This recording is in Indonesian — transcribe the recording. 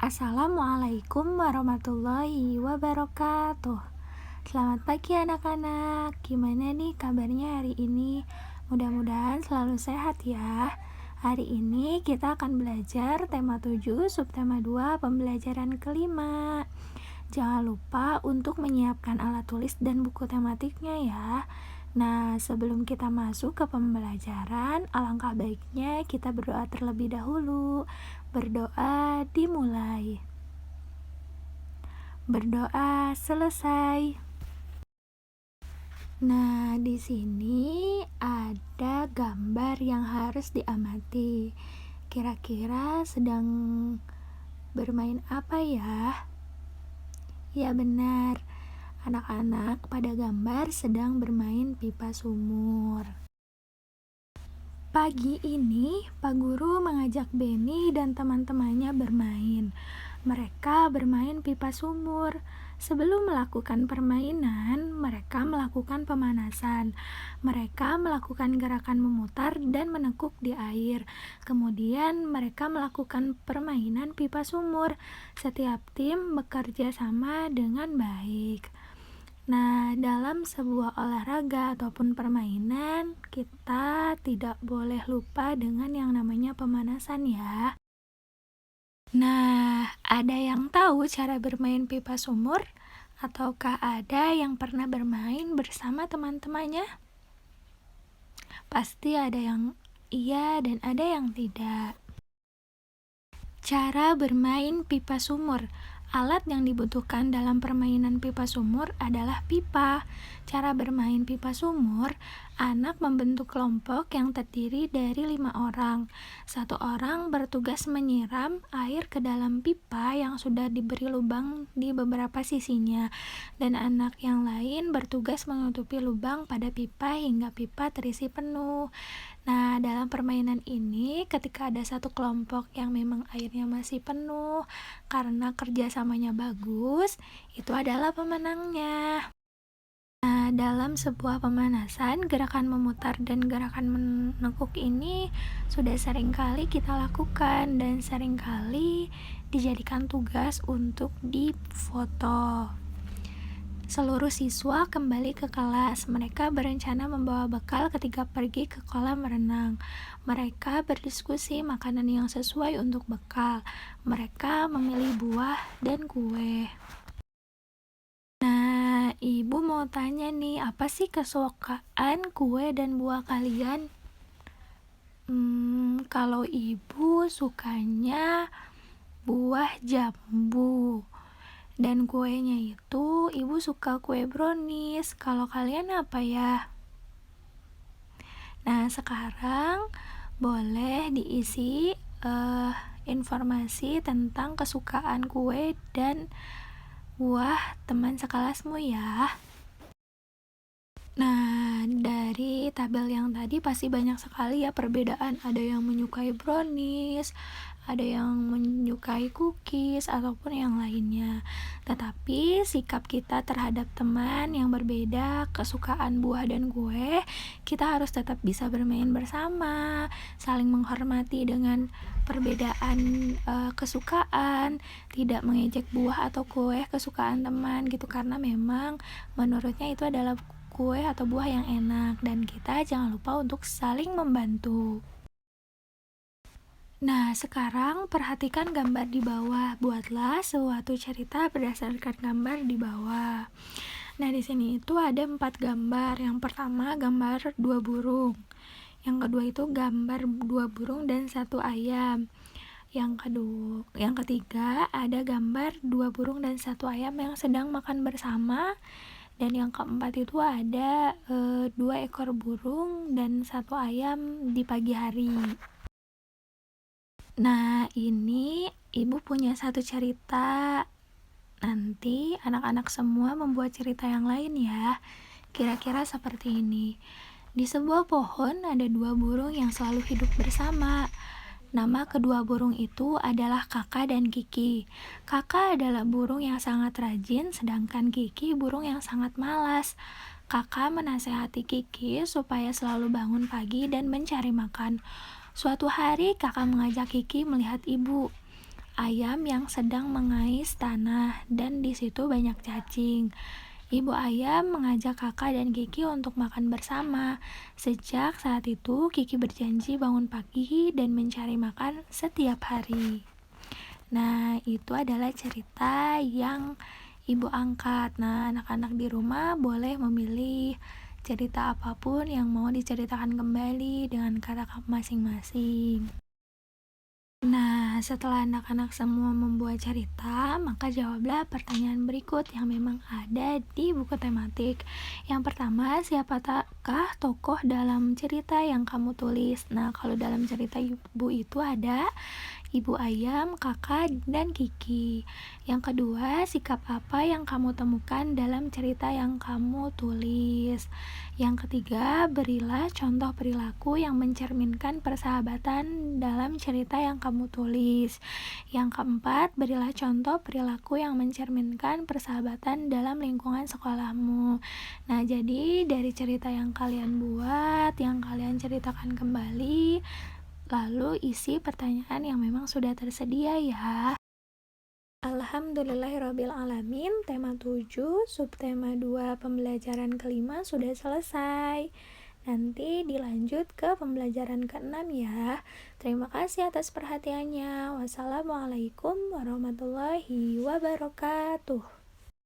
Assalamualaikum warahmatullahi wabarakatuh. Selamat pagi anak-anak. Gimana nih kabarnya hari ini? Mudah-mudahan selalu sehat ya. Hari ini kita akan belajar tema 7, subtema 2, pembelajaran kelima. Jangan lupa untuk menyiapkan alat tulis dan buku tematiknya ya. Nah, sebelum kita masuk ke pembelajaran, alangkah baiknya kita berdoa terlebih dahulu. Berdoa dimulai. Berdoa selesai. Nah, di sini ada gambar yang harus diamati. Kira-kira sedang bermain apa ya? Ya benar, anak-anak pada gambar sedang bermain pipa sumur. Pagi ini, Pak Guru mengajak Beni dan teman-temannya bermain. Mereka bermain pipa sumur. Sebelum melakukan permainan, mereka melakukan pemanasan. Mereka melakukan gerakan memutar dan menekuk di air. Kemudian mereka melakukan permainan pipa sumur. Setiap tim bekerja sama dengan baik. Nah, dalam sebuah olahraga ataupun permainan, kita tidak boleh lupa dengan yang namanya pemanasan ya. Nah, ada yang tahu cara bermain pipa sumur? Ataukah ada yang pernah bermain bersama teman-temannya? Pasti ada yang iya dan ada yang tidak. Cara bermain pipa sumur. Alat yang dibutuhkan dalam permainan pipa sumur adalah pipa. Cara bermain pipa sumur, anak membentuk kelompok yang terdiri dari 5 orang. 1 orang bertugas menyiram air ke dalam pipa yang sudah diberi lubang di beberapa sisinya, dan anak yang lain bertugas menutupi lubang pada pipa hingga pipa terisi penuh. Nah, dalam permainan ini, ketika ada satu kelompok yang memang airnya masih penuh karena kerjasamanya bagus, itu adalah pemenangnya. Nah, dalam sebuah pemanasan, gerakan memutar dan gerakan menekuk ini sudah sering kali kita lakukan dan sering kali dijadikan tugas untuk difoto. Seluruh siswa kembali ke kelas. Mereka berencana membawa bekal ketika pergi ke kolam renang. Mereka berdiskusi makanan yang sesuai untuk bekal. Mereka memilih buah dan kue. Nah, ibu mau tanya nih, apa sih kesukaan kue dan buah kalian? Kalau ibu sukanya buah jambu. Dan kuenya itu ibu suka kue brownies. Kalau kalian apa ya? Nah, sekarang boleh diisi informasi tentang kesukaan kue dan buah teman sekelasmu ya. Nah, dari tabel yang tadi pasti banyak sekali ya perbedaan. Ada yang menyukai brownies, ada yang menyukai cookies, ataupun yang lainnya. Tetapi sikap kita terhadap teman yang berbeda kesukaan buah dan kue, kita harus tetap bisa bermain bersama, saling menghormati dengan perbedaan kesukaan, tidak mengejek buah atau kue kesukaan teman gitu, karena memang menurutnya itu adalah kue atau buah yang enak, dan kita jangan lupa untuk saling membantu. Nah, sekarang perhatikan gambar di bawah. Buatlah suatu cerita berdasarkan gambar di bawah. Nah, di sini itu ada 4 gambar. Yang pertama gambar 2 burung. Yang kedua itu gambar 2 burung dan 1 ayam. Yang ketiga ada gambar 2 burung dan 1 ayam yang sedang makan bersama. Dan yang keempat itu ada 2 ekor burung dan 1 ayam di pagi hari. Nah, ini ibu punya satu cerita. Nanti anak-anak semua membuat cerita yang lain ya. Kira-kira seperti ini. Di sebuah pohon ada 2 burung yang selalu hidup bersama. Nama kedua burung itu adalah Kakak dan Kiki. Kakak adalah burung yang sangat rajin, sedangkan Kiki burung yang sangat malas. Kakak menasehati Kiki supaya selalu bangun pagi dan mencari makan. Suatu hari kakak mengajak Kiki melihat ibu. ayam yang sedang mengais tanah dan di situ banyak cacing. Ibu ayam mengajak kakak dan Kiki untuk makan bersama. Sejak saat itu, Kiki berjanji bangun pagi dan mencari makan setiap hari. Nah, itu adalah cerita yang ibu angkat. Nah, anak-anak di rumah boleh memilih cerita apapun yang mau diceritakan kembali dengan kata masing-masing. Nah, setelah anak-anak semua membuat cerita, maka jawablah pertanyaan berikut yang memang ada di buku tematik. Yang pertama, siapakah tokoh dalam cerita yang kamu tulis? Nah, kalau dalam cerita ibu itu ada Ibu Ayam, Kakak, dan Kiki. Yang kedua, sikap apa yang kamu temukan dalam cerita yang kamu tulis? Yang ketiga, berilah contoh perilaku yang mencerminkan persahabatan dalam cerita yang kamu tulis. Yang keempat, berilah contoh perilaku yang mencerminkan persahabatan dalam lingkungan sekolahmu. Nah, jadi dari cerita yang kalian buat, yang kalian ceritakan kembali, lalu isi pertanyaan yang memang sudah tersedia ya. Alhamdulillahirrabbilalamin, tema 7, subtema 2 pembelajaran kelima sudah selesai. Nanti dilanjut ke pembelajaran ke-6 ya. Terima kasih atas perhatiannya. Wassalamualaikum warahmatullahi wabarakatuh.